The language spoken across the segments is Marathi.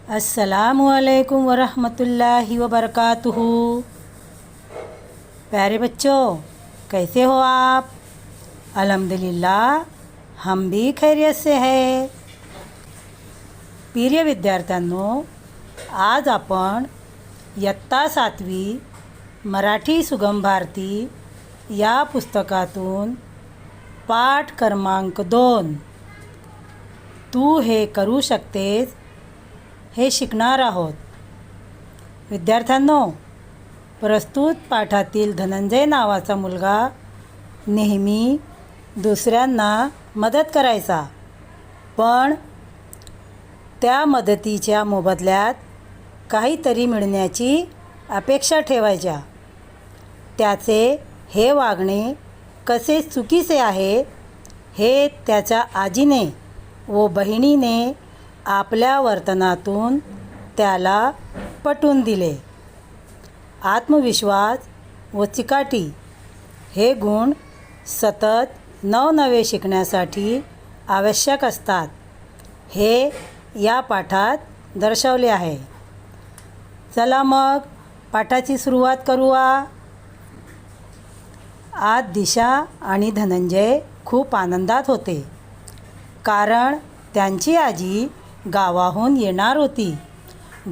अस्सलामुअलैकुम वरहमतुल्लाहि वबरकातुहू। प्यारे बच्चों, कैसे हो आप? अल्हम्दुलिल्लाह हम भी खैरियत से हैं। प्रिय विद्यार्थ्यांनो, आज आपण इयत्ता 7वी मराठी सुगम भारती या पुस्तकातून पाठ क्रमांक 2 तू हे करू शकतेस हे शिकणार आहोत। विद्यार्थ्यांनो, प्रस्तुत पाठातील धनंजय नावाचा मुलगा नेहमी दुसऱ्यांना मदत करायचा, पण त्या मदतीच्या मोबदल्यात काहीतरी मिळण्याची अपेक्षा ठेवायच्या। त्याचे हे वागणे कसे चुकीचे आहे हे त्याच्या आजीने व बहिणीने आपल्या वर्तनातून त्याला पटवून दिले। आत्मविश्वास व चिकाटी हे गुण सतत नवनवे शिकण्यासाठी आवश्यक असतात, हे या पाठात दर्शवले आहे। चला मग पाठाची सुरुवात करूया। आज दिशा आणि धनंजय खूप आनंदात होते, कारण त्यांची आजी गावाहून येणार होती।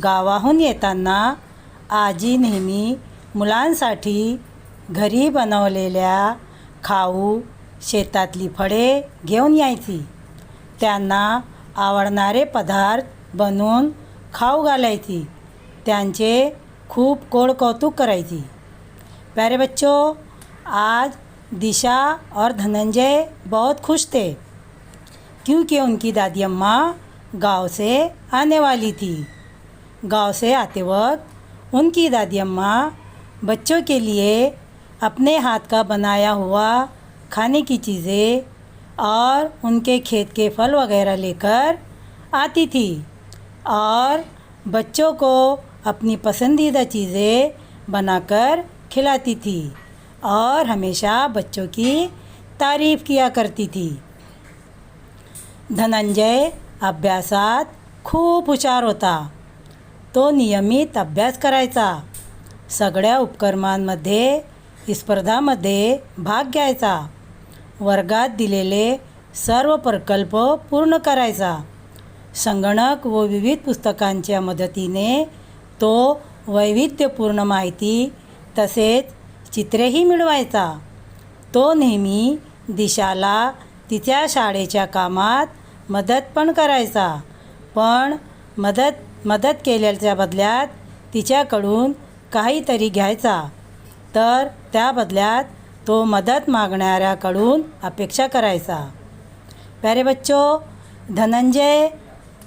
गावाहून येताना आजी नेहमी मुलांसाठी घरी बनवलेल्या खाऊ, शेतातली फळे घेऊन यायची। त्यांना आवडणारे पदार्थ बनवून खाऊ घालायची। त्यांचे खूप गोड कौतुक करायची। प्यारे बच्चों, आज दिशा और धनंजय बहुत खुश थे, क्योंकि उनकी दादी अम्मा गांव से आने वाली थी। गांव से आते वक्त उनकी दादी अम्मा बच्चों के लिए अपने हाथ का बनाया हुआ खाने की चीज़ें और उनके खेत के फल वगैरह लेकर आती थी और बच्चों को अपनी पसंदीदा चीज़ें बनाकर खिलाती थी और हमेशा बच्चों की तारीफ़ किया करती थी। धनंजय अभ्यासात खूप हुशार होता। तो नियमित अभ्यास करायचा, सगळ्या उपक्रमांमध्ये स्पर्धांमध्ये भाग घ्यायचा, वर्गात दिलेले सर्व प्रकल्प पूर्ण करायचा। संगणक व विविध पुस्तकांच्या मदतीने तो वैविध्यपूर्ण माहिती तसेच चित्रेही मिळवायचा। तो नेहमी दिशाला तिच्या शाळेच्या कामात मदत पण करायचा, पण मदत केल्याच्या बदल्यात तिच्याकडून काहीतरी घ्यायचा, तर त्या बदल्यात तो मदत मागणाऱ्याकडून अपेक्षा करायचा। प्यारे बच्चों, धनंजय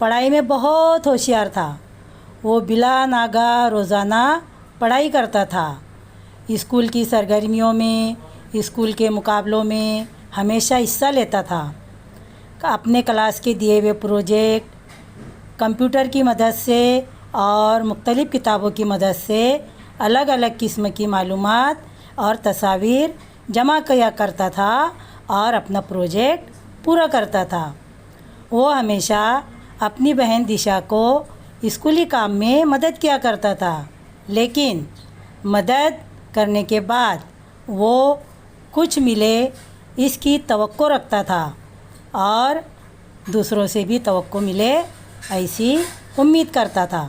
पढ़ाई में बहुत होशियार था। वो बिला नागा रोज़ाना पढ़ाई करता था। स्कूल की सरगर्मियों में, स्कूल के मुकाबलों में हमेशा हिस्सा लेता था। अपने क्लास के दिए हुए प्रोजेक्ट कंप्यूटर की मदद से और मुख्तलिफ़ किताबों की मदद से अलग अलग किस्म की मालूमात और तस्वीर जमा किया करता था और अपना प्रोजेक्ट पूरा करता था। वो हमेशा अपनी बहन दिशा को स्कूली काम में मदद किया करता था, लेकिन मदद करने के बाद वो कुछ मिले इसकी तवक्को रखता था और दूसरों से भी तवक्को मिले ऐसी उम्मीद करता था।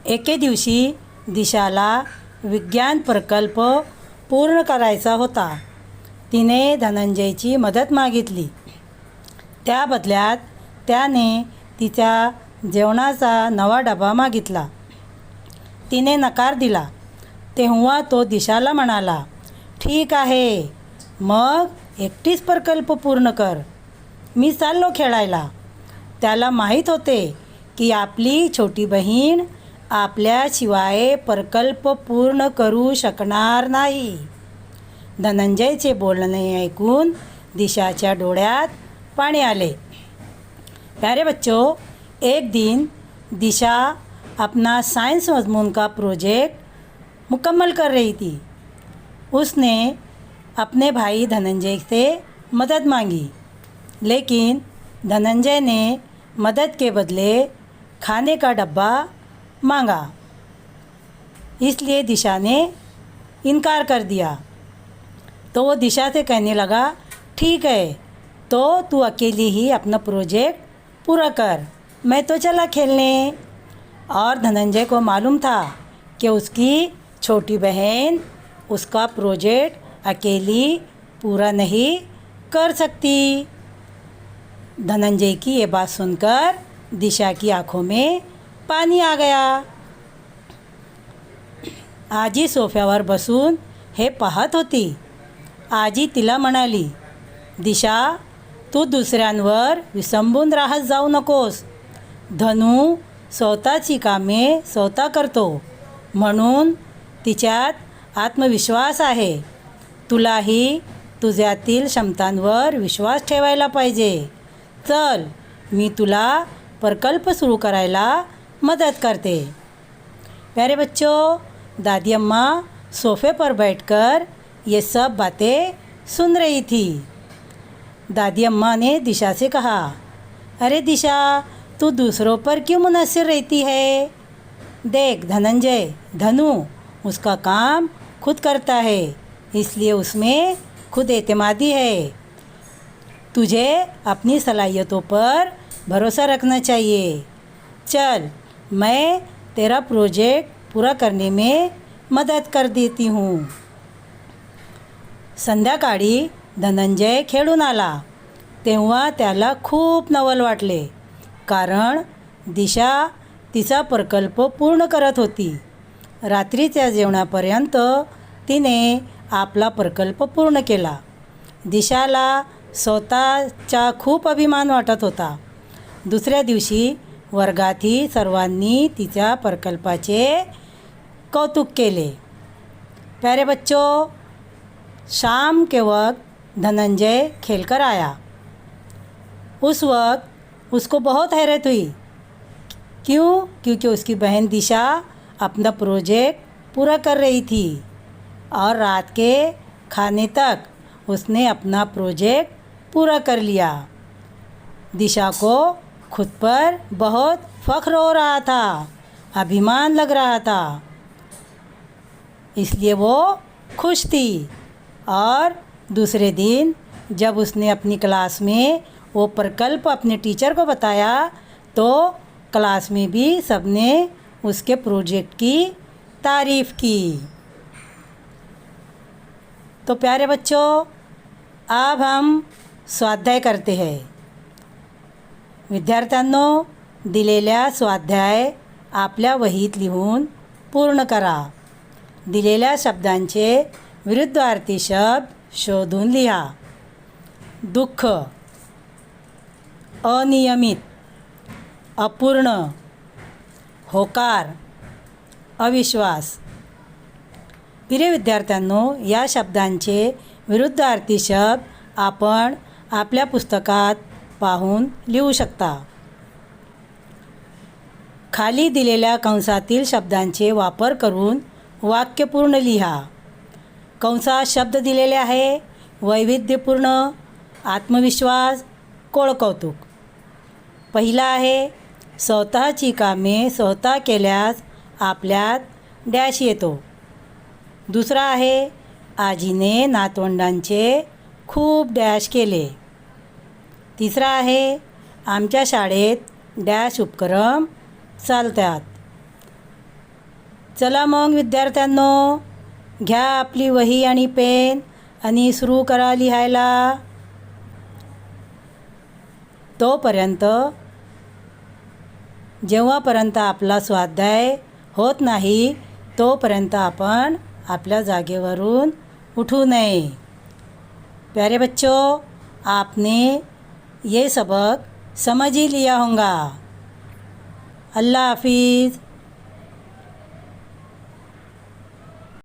एके दिवशी दिशाला विज्ञान प्रकल्प पूर्ण करायचा होता। तिने धनंजयची मदत मागितली। त्या बदल्यात त्याने तिच्या जेवणाचा नवा डबा मागितला। तिने नकार दिला। तेव्हा तो दिशाला म्हणाला, ठीक आहे, मग एकटीच प्रकल्प पूर्ण कर, मी चाललो खेळायला। त्याला माहीत होते की आपली छोटी बहीण आपल्याशिवाय प्रकल्प पूर्ण करू शकणार नाही। धनंजयचे बोलणे ऐकून दिशाच्या डोळ्यात पाणी आले। प्यारे बच्चों, एक दिन दिशा अपना साइंस मजमून का प्रोजेक्ट मुकम्मल कर रही थी। उसने अपने भाई धनंजय से मदद मांगी, लेकिन धनंजय ने मदद के बदले खाने का डब्बा मांगा। इसलिए दिशा ने इनकार कर दिया। तो वो दिशा से कहने लगा, ठीक है, तो तू अकेली ही अपना प्रोजेक्ट पूरा कर, मैं तो चला खेलने। और धनंजय को मालूम था कि उसकी छोटी बहन उसका प्रोजेक्ट अकेली पूरा नहीं कर सकती। धनंजय की ये बात सुनकर दिशा की आंखों में पाणी आ गया। आजी सोफ्यावर बसून हे पाहत होती। आजी तिला म्हणाली, दिशा, तू दुसऱ्यांवर विसंबून राहत जाऊ नकोस. धनू स्वतःची कामे स्वतः करतो म्हणून तिच्यात आत्मविश्वास आहे. तुलाही तुझ्यातील क्षमतांवर विश्वास ठेवायला पाहिजे. चल, मी तुला प्रकल्प सुरू करायला मदत करते. प्यारे बच्चों, दादी अम्मा सोफे पर बैठकर ये सब बातें सुन रही थी. दादी अम्मा ने दिशा से कहा, अरे दिशा, तू दूसरों पर क्यों मुनस्सिर रहती है? देख धनंजय, धनु उसका काम खुद करता है, इसलिए उसमें खुद एतमादी है. तुझे अपनी सलाहियतों पर भरोसा रखना चाहिए. चल, मैं तेरा प्रोजेक्ट पूरा करने में मदद कर देती हूँ. संध्याकाळी धनंजय खेळून आला तेव्हा त्याला खूप नवल वाटले, कारण दिशा तिचा प्रकल्प पूर्ण करत होती. रात्रीच्या जेवणापर्यंत तिने आपला प्रकल्प पूर्ण केला. दिशाला स्वतःचा खूप अभिमान वाटत होता. दुसऱ्या दिवशी वर्गातही सर्वांनी तिच्या प्रकल्पाचे कौतुक केले. प्यारे बच्चों, शाम के वक्त धनंजय खेलकर आया. उस वक्त उसको बहुत हैरत हुई. क्यों? क्योंकि उसकी बहन दिशा अपना प्रोजेक्ट पूरा कर रही थी और रात के खाने तक उसने अपना प्रोजेक्ट पूरा कर लिया. दिशा को खुद पर बहुत फख्र हो रहा था, अभिमान लग रहा था, इसलिए वो खुश थी. और दूसरे दिन जब उसने अपनी क्लास में वो प्रकल्प अपने टीचर को बताया तो क्लास में भी सबने उसके प्रोजेक्ट की तारीफ़ की. तो प्यारे बच्चों, अब हम स्वाध्याय करते हैं. विद्यार्थ्यांनो, दिलेल्या स्वाध्याय आपल्या वहीत लिहून पूर्ण करा. दिलेल्या शब्दांचे विरुद्धार्थी शब्द शोधून लिहा. दुःख, अनियमित, अपूर्ण, होकार, अविश्वास. प्रिय विद्यार्थ्यांनो, या शब्दांचे विरुद्धार्थी शब्द आपण आपल्या पुस्तकात पाहून लिहू शकता. खाली दिलेल्या कंसातील शब्दांचे वापर करून वाक्य पूर्ण लिहा. कंसात शब्द दिलेले आहे: वैविध्यपूर्ण, आत्मविश्वास, कोळकौतुक. पहिला आहे, स्वतःची कामे स्वतः केल्यास आपल्यात डॅश येतो. दुसरा आहे, आजीने नातवंडांचे खूप डॅश केले. तिसरा आहे, आमच्या शाळेत डॅश उपक्रम चालतात. चला मग विद्यार्थ्यांनो, घ्या आपली वही आणि पेन आणि सुरू करा लिहायला. तोपर्यंत जेव्हापर्यंत आपला स्वाध्याय होत नाही तोपर्यंत आपण आपल्या जागेवरून उठू नये. प्यारे बच्चों, आपने ये सबक समझ ही लिया होगा. अल्लाह हाफिज़.